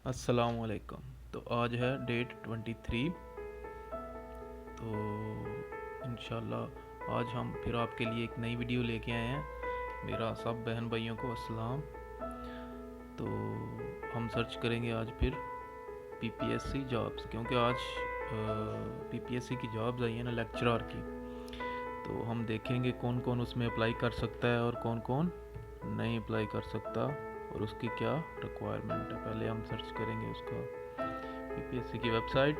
अस्सलामुअलैकुम। तो आज है डेट 23। तो इंशाल्लाह आज हम फिर आपके लिए एक नई वीडियो लेके आए हैं। मेरा सब बहन भाइयों को अस्सलाम। तो हम सर्च करेंगे आज फिर पीपीएससी जॉब्स, क्योंकि आज पीपीएससी की जॉब्स आई हैं ना, लेक्चरर की। तो हम देखेंगे कौन कौन उसमें अप्लाई कर सकता है और कौन कौन नहीं अप्लाई कर सकता और उसकी क्या रिक्वायरमेंट है। पहले हम सर्च करेंगे उसका पीपीएससी की वेबसाइट।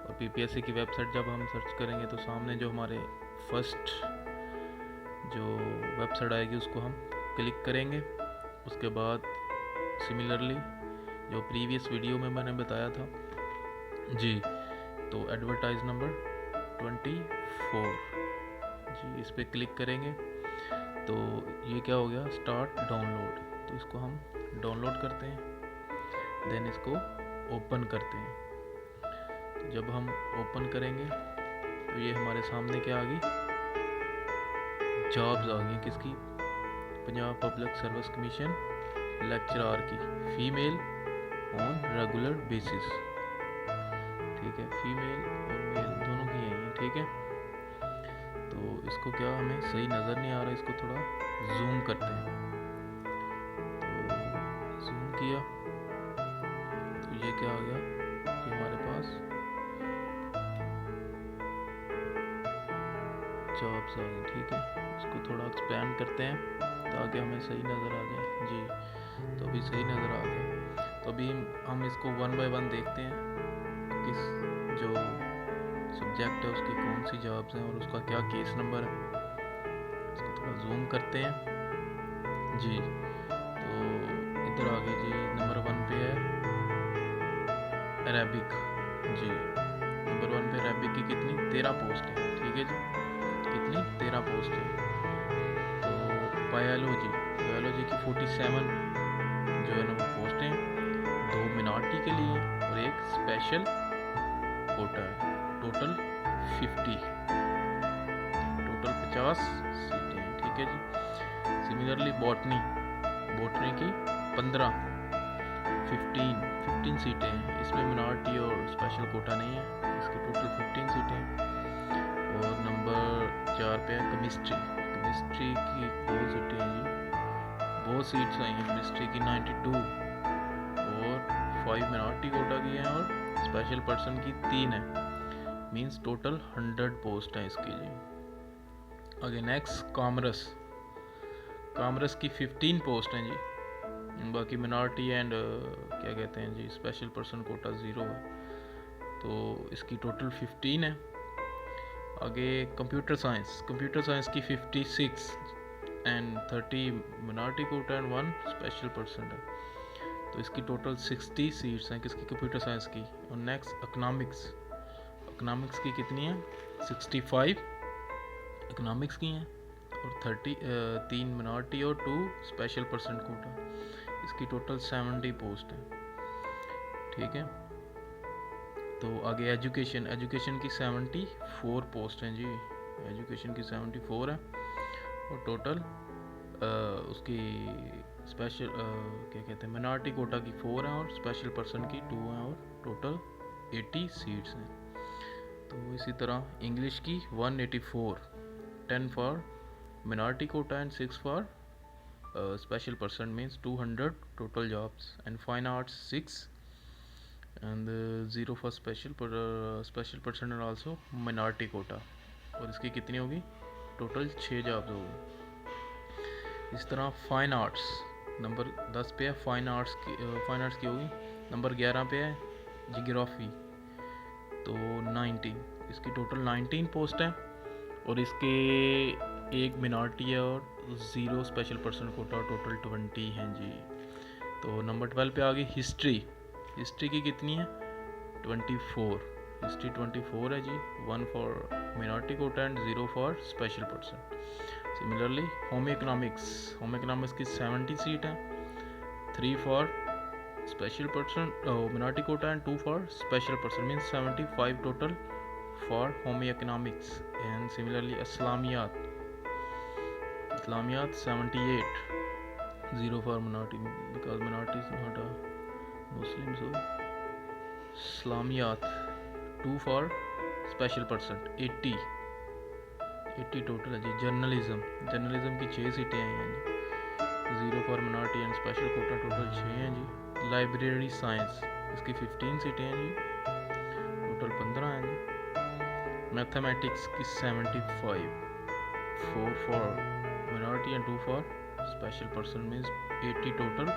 और पीपीएससी की वेबसाइट जब हम सर्च करेंगे तो सामने जो हमारे फर्स्ट जो वेबसाइट आएगी उसको हम क्लिक करेंगे। उसके बाद सिमिलरली जो प्रीवियस वीडियो में मैंने बताया था जी, तो एडवर्टाइज नंबर 24 जी, इस पर क्लिक करेंगे तो ये क्या हो गया, स्टार्ट डाउनलोड। तो इसको हम डाउनलोड करते हैं, देन इसको ओपन करते हैं। तो जब हम ओपन करेंगे तो ये हमारे सामने क्या आ गई, जॉब्स आ गई। किसकी? Punjab public service commission lecturer की, फीमेल ऑन रेगुलर बेसिस। ठीक है, फीमेल और मेल दोनों की है ये। ठीक है, तो इसको क्या हमें सही नज़र नहीं आ रहा, इसको थोड़ा जूम करते हैं। तो जूम किया तो ये क्या आ गया कि हमारे पास जॉब्स आ गई। ठीक है, इसको थोड़ा एक्सपेंड करते हैं ताकि हमें सही नज़र आ जाए जी। तो अभी सही नज़र आ गया। तो अभी हम इसको वन बाय वन देखते हैं, किस जो सब्जेक्ट है उसकी कौन सी जॉब्स हैं और उसका क्या केस नंबर है। इसको थोड़ा जूम करते हैं जी। तो इधर आ गई जी, नंबर 1 पे है अरेबिक जी। नंबर 1 पे अरेबिक की कितनी, 13 पोस्ट है। ठीक है जी, कितनी, 13 पोस्ट है। तो बायोलॉजी, बायोलॉजी की 47 जो है ना वो पोस्ट हैं, 2 मिनॉरिटी के लिए और एक स्पेशल कोटा है। टोटल 50, टोटल 50 सीटें हैं। ठीक है जी। सिमिलरली बॉटनी, बॉटनी की 15 15 सीटें हैं। इसमें मिनॉरिटी और स्पेशल कोटा नहीं है, इसकी टोटल 15 सीटें हैं। और नंबर 4 पे है केमिस्ट्री, केमिस्ट्री की 2 सीटें हैं जी, बहुत सीट्स आई हैं केमिस्ट्री की 92 और 5 मिनॉरिटी कोटा की हैं और स्पेशल पर्सन की 3 है। मींस टोटल 100 पोस्ट है इसकी जी। आगे नेक्स्ट कॉमर्स, कॉमर्स की 15 पोस्ट हैं जी। बाकी मिनॉरिटी एंड क्या कहते हैं जी, स्पेशल पर्सन कोटा 0 है। तो इसकी टोटल 15 है। आगे कंप्यूटर साइंस, कंप्यूटर साइंस की 56 and 30 minority quota and 1 special person है। तो इसकी टोटल 60 सीट्स हैं किसकी, कंप्यूटर साइंस की। और नेक्स्ट इकोनॉमिक्स, इकोनॉमिक्स की कितनी है, 65 इकोनॉमिक्स की हैं और 3 मिनॉरिटी और 2 स्पेशल पर्सन कोटा। इसकी टोटल 70 पोस्ट है। ठीक है, तो आगे एजुकेशन, एजुकेशन की 74 पोस्ट हैं जी। एजुकेशन की 74 है और टोटल उसकी स्पेशल क्या कहते हैं, मिनॉरिटी कोटा की 4 हैं और स्पेशल पर्सन की 2 हैं और टोटल 80 सीट्स हैं। तो इसी तरह इंग्लिश की 184, 10 for minority quota and 6 for special person, means 200 total jobs. And fine arts 6 and 0 for special person and also minority quota। और इसकी कितनी होगी, टोटल 6 जॉब्स होगी। इस तरह फाइन आर्ट्स नंबर 10 पे है, फाइन आर्ट्स की होगी। नंबर 11 पे है जियोग्राफी, तो 19, इसकी टोटल 19 पोस्ट है और इसके एक मिनॉरिटी है और 0 स्पेशल पर्सन कोटा, टोटल 20 हैं जी। तो नंबर 12 पे आ गई हिस्ट्री, हिस्ट्री की कितनी है, 24, हिस्ट्री 24 है ji, 1 for minority quota and 0 for special person. Similarly home economics, home economics की 70 सीट है, 3 for special person minority quota and 2 for special person, means 75 total for home economics. And similarly इस्लामियात, इस्लामियात 78, 0 for minority because minority is not a Muslims हो, Islamiyat 2 for special person 80 total है जी। Journalism की 6 सीटें आई हैं जी। 0 for minority and special Kota total 6 हैं जी। Library science इसकी 15 सीटें हैं जी, टोटल 15 हैं जी। मैथमेटिक्स की 75, 4 for minority and 2 for special person में 80 टोटल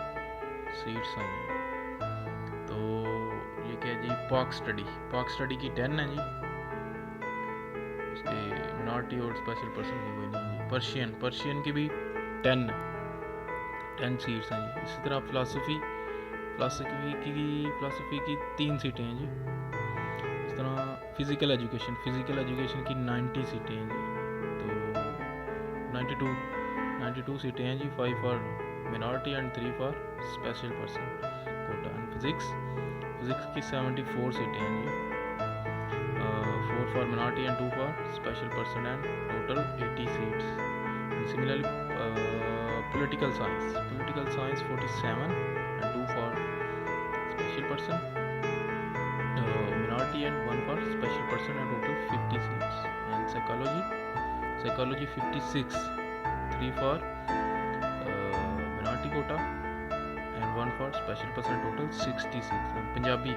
सीट्स आई हैं। तो ये क्या है जी, पाक स्टडी की 10 है जी, उसके मिनॉरिटी और स्पेशल पर्सन की कोई नहीं है जी। पर्शियन की भी 10 सीट्स हैं जी। इसी तरह फिलासफी की 3 सीटें हैं जी। इस तरह फिज़िकल एजुकेशन की 90 सीटें हैं जी। तो 92 सीटें हैं जी। 5 for minority and 3 for special person quota. And physics की 74 सीटें हैं जी। 4 for minority and 2 for special person and total 80 seats. Similarly political science 47 and 2 for special person minority and 1 for special person and total 50 seats. And psychology 56, 3 for minority quota and 1 for special person, total 60 seats. And Punjabi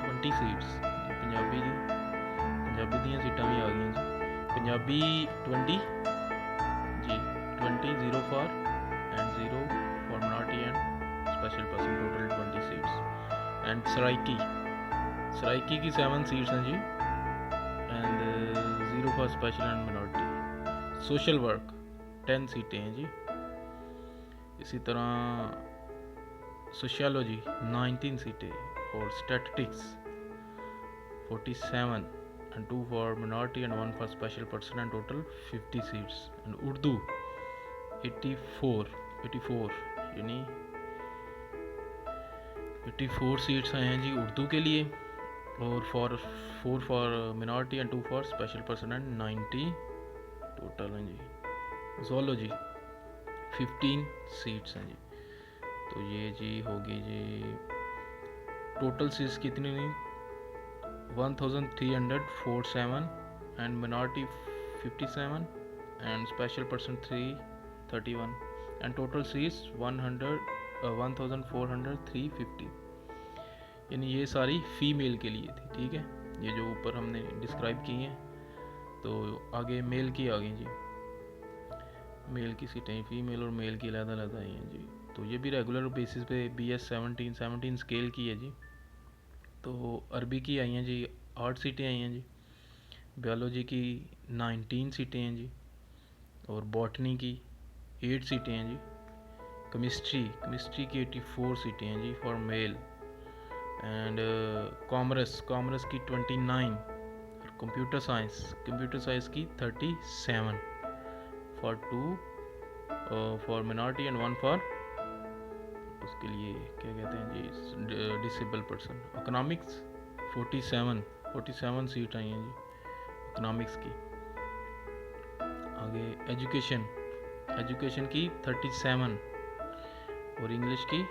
20 seats, Punjabi दियां सीटां भी आ गई जी। पंजाबी 20 जी, 20 0 for and 0 for minority and special person, total 20 seats. And Saraiki की 7 seats हैं जी, and 0 for special and minority. Social work 10 सीटें हैं जी। इसी तरह sociology 19 सीटें और statistics 47 and 2 for minority and 1 for special person and total 50 seats. And Urdu 84 यानी 84 seats आए हैं जी उर्दू के लिए, और 4 for minority and 2 for special person and 90 total हैं जी। ज़ूलॉजी 15 सीट्स हैं जी। तो ये जी होगी जी टोटल सीट्स कितनी हुई 1347 and minority 57 and special person 331 and total seats 1400 यानी ये सारी फीमेल के लिए थी। ठीक है, ये जो ऊपर हमने डिस्क्राइब की हैं। तो आगे मेल की आ गई जी। मेल की सीटें फीमेल और मेल की अलग आई हैं जी। तो ये भी रेगुलर बेसिस पे BS 17 स्केल की है जी। तो अरबी की आई हैं जी 8 सीटें आई हैं जी। बायोलॉजी की 19 सीटें हैं जी, और बॉटनी की 8 सीटें हैं जी। केमिस्ट्री की 84 सीटें हैं जी फॉर मेल। एंड कॉमर्स की 29, और कंप्यूटर साइंस की 37 for 2 for minority and 1 for उसके लिए क्या कहते हैं जी डिसेबल पर्सन। इकोनॉमिक्स 47 सीट आई हैं जी इकोनॉमिक्स की। आगे एजुकेशन की 37 और इंग्लिश की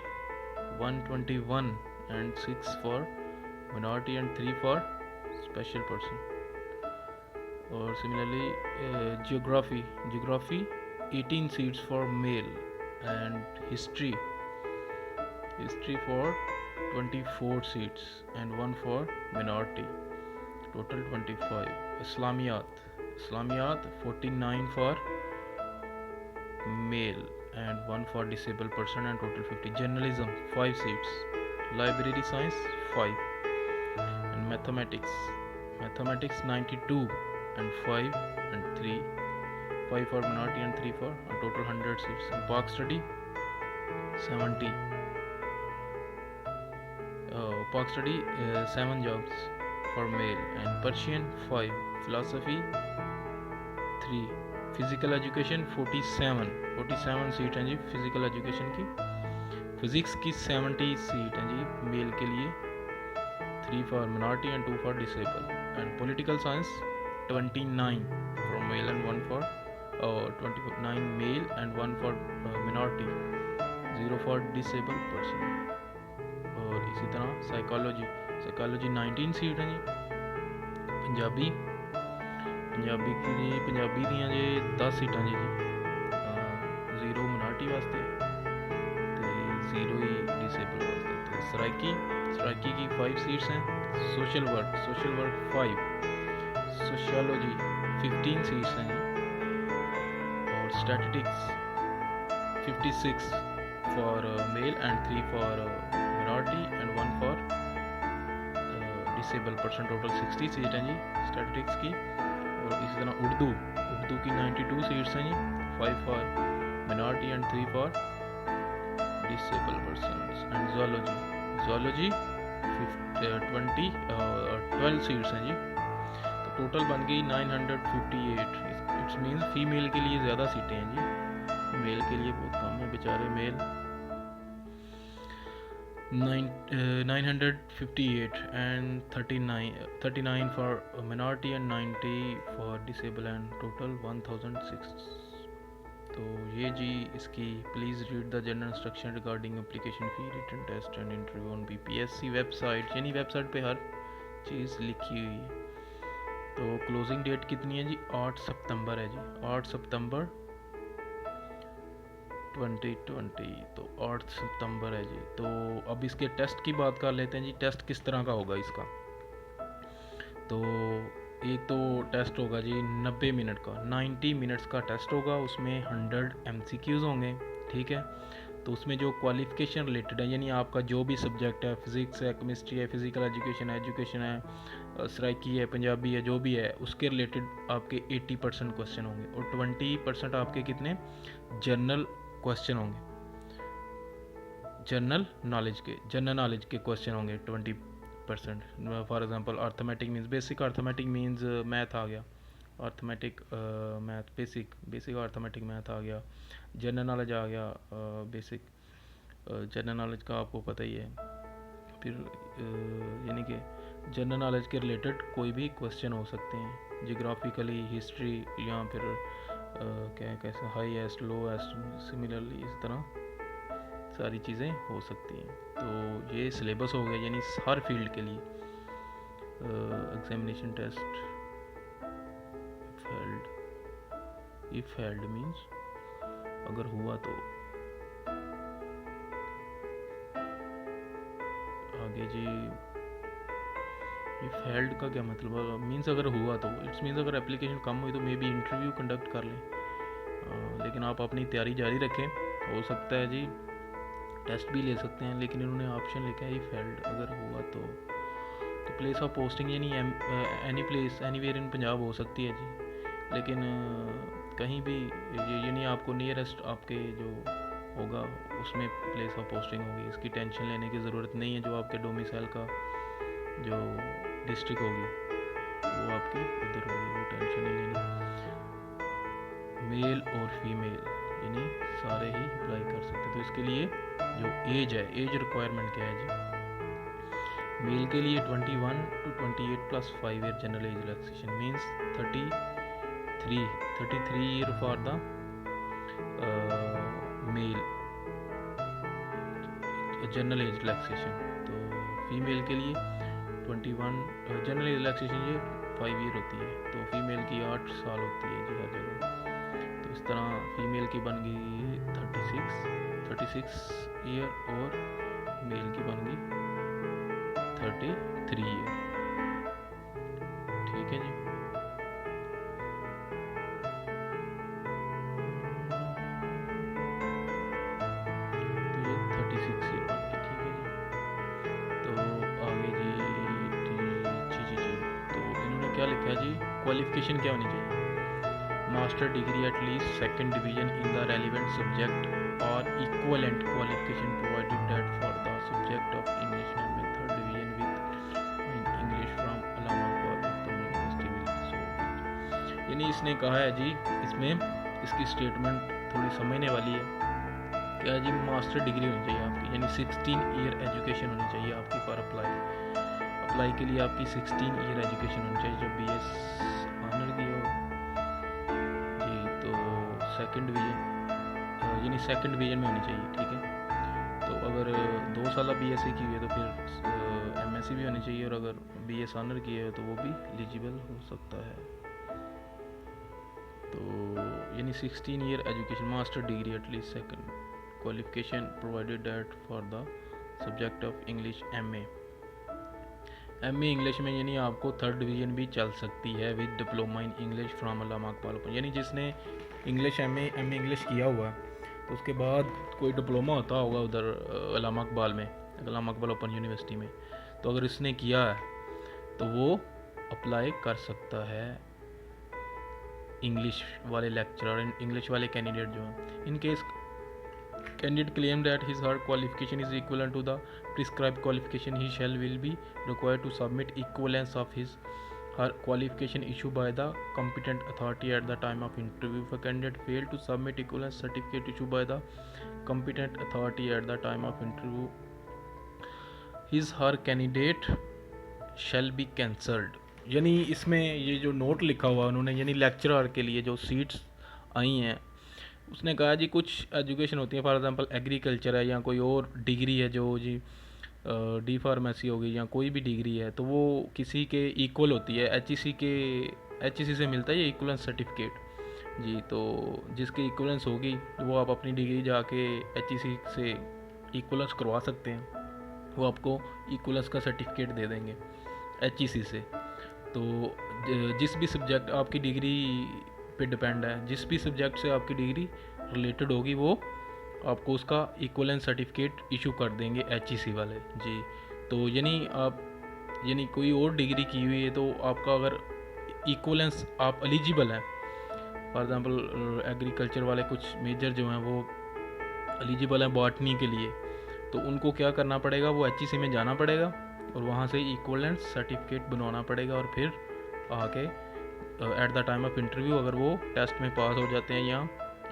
121 and 6 for minority and 3 for special person. और similarly geography 18 seats for male and history for 24 seats and 1 for minority, total 25. Islamiyat 49 for male and 1 for disabled person and total 50. Journalism 5 seats. Library science 5. And mathematics 92 and 5 and 3. 5 for minority and 3 for a total 100 seats. And Park study 70. Park study 7 jobs for male. And Persian 5. Philosophy 3. Physical education 47 seat हैं जी physical education की। Physics की 70 seat हैं जी mail के लिए, 3 for minority and 2 for disable. And political science 29 for male and 1 for 29 male and 1 for minority, 0 for disable person. Psychology 19 seat हैं जी। पंजाबी दियां जे 10 सीटां जी 0 minority वास्ते ते 0 ही डिसेबल वास्ते। तो सराइकी की 5 सीट्स हैं। सोशल वर्क 5, सोशियोलॉजी 15 सीट्स हैं जी, और statistics 56 for male and 3 for minority and 1 for disable person. Total 60 seat हैं जी स्टैटिस्टिक्स की। और इसी तरह उर्दू की 92 सीट्स हैं जी, 5 for minority and 3 for disable persons. And zoology 12 seats हैं जी। तो टोटल बन गई 958। इट्स मीन्स फीमेल के लिए ज़्यादा सीटें हैं जी, मेल के लिए बहुत कम है। बेचारे mail 958 and 39 for minority and 90 for disable and total 1006। तो ये जी इसकी please read the general instruction regarding application fee, written test and interview on BPSC website, यानी वेबसाइट पे हर चीज़ लिखी हुई है। तो क्लोजिंग डेट कितनी है जी? 8 सितंबर है जी, 8 सितंबर 2020। तो 8 सितंबर है जी। तो अब इसके टेस्ट की बात कर लेते हैं जी। टेस्ट किस तरह का होगा इसका? तो एक तो टेस्ट होगा जी 90 मिनट का, 90 मिनट्स का टेस्ट होगा। उसमें 100 MCQs होंगे, ठीक है। तो उसमें जो क्वालिफ़िकेशन रिलेटेड है, यानी आपका जो भी सब्जेक्ट है, फिज़िक्स है, केमिस्ट्री है, फिज़िकल एजुकेशन है, सराइकी है, पंजाबी है, जो भी है, उसके रिलेटेड आपके 80% क्वेश्चन होंगे। और 20% आपके कितने जनरल क्वेश्चन होंगे, जनरल नॉलेज के क्वेश्चन होंगे 20%। For example arithmetic means basic arithmetic means math आ गया, arithmetic math basic arithmetic math आ गया। जनरल नॉलेज आ गया, बेसिक जनरल नॉलेज का आपको पता ही है। फिर यानी कि जनरल नॉलेज के रिलेटेड कोई भी क्वेश्चन हो सकते हैं, जियोग्राफिकली, हिस्ट्री, या फिर कैसे हाईएस्ट, लोएस्ट, सिमिलरली, इस तरह सारी चीज़ें हो सकती हैं। तो ये सिलेबस हो गया, यानी हर फील्ड के लिए examination test. If failed means अगर हुआ तो आगे जी। इफ फेल्ड का क्या मतलब? मीन्स अगर हुआ तो, इट्स मीन्स अगर एप्लीकेशन कम हुई तो मे बी इंटरव्यू कंडक्ट कर लें। लेकिन आप अपनी तैयारी जारी रखें, हो सकता है जी टेस्ट भी ले सकते हैं। लेकिन इन्होंने ऑप्शन लिखा है इफ फेल्ड, अगर हुआ तो प्लेस ऑफ पोस्टिंग यानी any place anywhere in Punjab हो सकती है जी। लेकिन कहीं भी यानी आपको नियरेस्ट आपके जो होगा उसमें प्लेस ऑफ पोस्टिंग होगी। इसकी टेंशन लेने की ज़रूरत नहीं है। जो आपके डोमिसाइल का जो डिस्ट्रिक्ट होगी वो आपकी उधर होगी, वो टेंशन नहीं लेनी। मेल और फीमेल यानी सारे ही अप्लाई कर सकते हैं। तो इसके लिए जो एज है, एज रिक्वायरमेंट क्या है जी? मेल के लिए 21 to 28 plus 5 year general age relaxation means 33 year for the male general age relaxation. तो फीमेल के लिए 21 जनरल एज रिलैक्सेशन ये 5 ईयर होती है। तो फीमेल की 8 साल होती है जी हर जगह। तो इस तरह फीमेल की बन गई 36 ईयर और मेल की बन गई 33 ईयर, ठीक है जी। तो ये 36 ईयर बन गई, ठीक है जी। तो आगे जी तो इन्होंने क्या लिखा है जी? क्वालिफिकेशन क्या होनी चाहिए? Master degree at least second division in the relevant subject और equivalent qualification provided that for the subject of English में third division with English from Allahabad university. यानी इसने कहा है जी, इसमें इसकी स्टेटमेंट थोड़ी समझने वाली है। क्या है जी? मास्टर डिग्री होनी चाहिए आपकी, यानी 16 ईयर एजुकेशन होनी चाहिए आपकी फॉर अप्लाई के लिए। आपकी 16 ईयर एजुकेशन होनी चाहिए जब BS ऑनर की हो जी। तो सेकंड डिवीजन यानी सेकंड डिवीजन में होनी चाहिए, ठीक है। तो अगर 2 साल BSc की हुई है तो फिर BSc भी होनी चाहिए, और अगर BS ऑनर किए हो तो वो भी एलिजिबल हो सकता है। तो यानी 16 year education, master degree at least second qualification provided that for the subject of English MA English में, यानी आपको 3rd डिवीज़न भी चल सकती है with diploma in English from Allama Iqbal open. यानी जिसने इंग्लिश MA इंग्लिश किया हुआ है तो उसके बाद कोई डिप्लोमा होता होगा उधर अल्लामा इकबाल में, अल्लामा इकबाल ओपन यूनिवर्सिटी में, तो अगर इसने किया है तो वो अप्लाई कर सकता है इंग्लिश वाले लेक्चरर, इंग्लिश वाले कैंडिडेट जो हैं। In case candidate claim that his her qualification is equivalent to the prescribed qualification, he shall will be required to submit equivalence of his her qualification issued by the competent authority at the time of interview. If a candidate fail to submit equivalence certificate issued by the competent authority at the time of interview, his her candidate shall be cancelled। यानी इसमें ये जो note लिखा हुआ उन्होंने, यानी lecturer के लिए जो सीट्स आई हैं, उसने कहा जी कुछ एजुकेशन होती है, फॉर एग्जांपल एग्रीकल्चर है या कोई और डिग्री है जो जी डी फार्मेसी हो गई या कोई भी डिग्री है, तो वो किसी के इक्वल होती है। HEC से मिलता है ये इक्वलेंस सर्टिफिकेट जी। तो जिसकी इक्वलेंस होगी वो आप अपनी डिग्री जाके HEC से इक्वलेंस करवा सकते हैं, वो आपको इक्वलेंस का सर्टिफिकेट दे देंगे HEC से। तो जिस भी सब्जेक्ट आपकी डिग्री पे डिपेंड है, जिस भी सब्जेक्ट से आपकी डिग्री रिलेटेड होगी वो आपको उसका इक्वलेंस सर्टिफिकेट इशू कर देंगे HEC वाले जी। तो यानी कोई और डिग्री की हुई है तो आपका अगर इक्वलेंस आप एलिजिबल हैं, फॉर एग्जांपल एग्रीकल्चर वाले कुछ मेजर जो हैं वो एलिजिबल हैं बॉटनी के लिए, तो उनको क्या करना पड़ेगा, वो HEC में जाना पड़ेगा और वहाँ से इक्वलेंस सर्टिफिकेट बनवाना पड़ेगा, और फिर आके at the time of interview अगर वो टेस्ट में पास हो जाते हैं या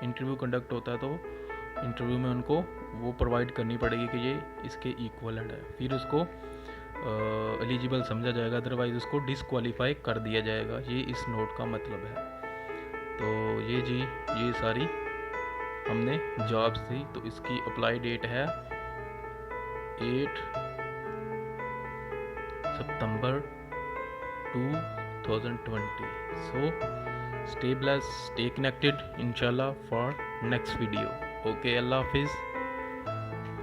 इंटरव्यू कंडक्ट होता है तो इंटरव्यू में उनको वो प्रोवाइड करनी पड़ेगी कि ये इसके इक्वलेंट है, फिर उसको एलिजिबल समझा जाएगा, अदरवाइज़ उसको डिसक्वालीफाई कर दिया जाएगा। ये इस नोट का मतलब है। तो ये जी ये सारी हमने जॉब्स थी। तो इसकी अप्लाई डेट है 8 सितंबर 2020। So stay blessed, stay connected, inshallah, for next video. Okay, Allah Hafiz.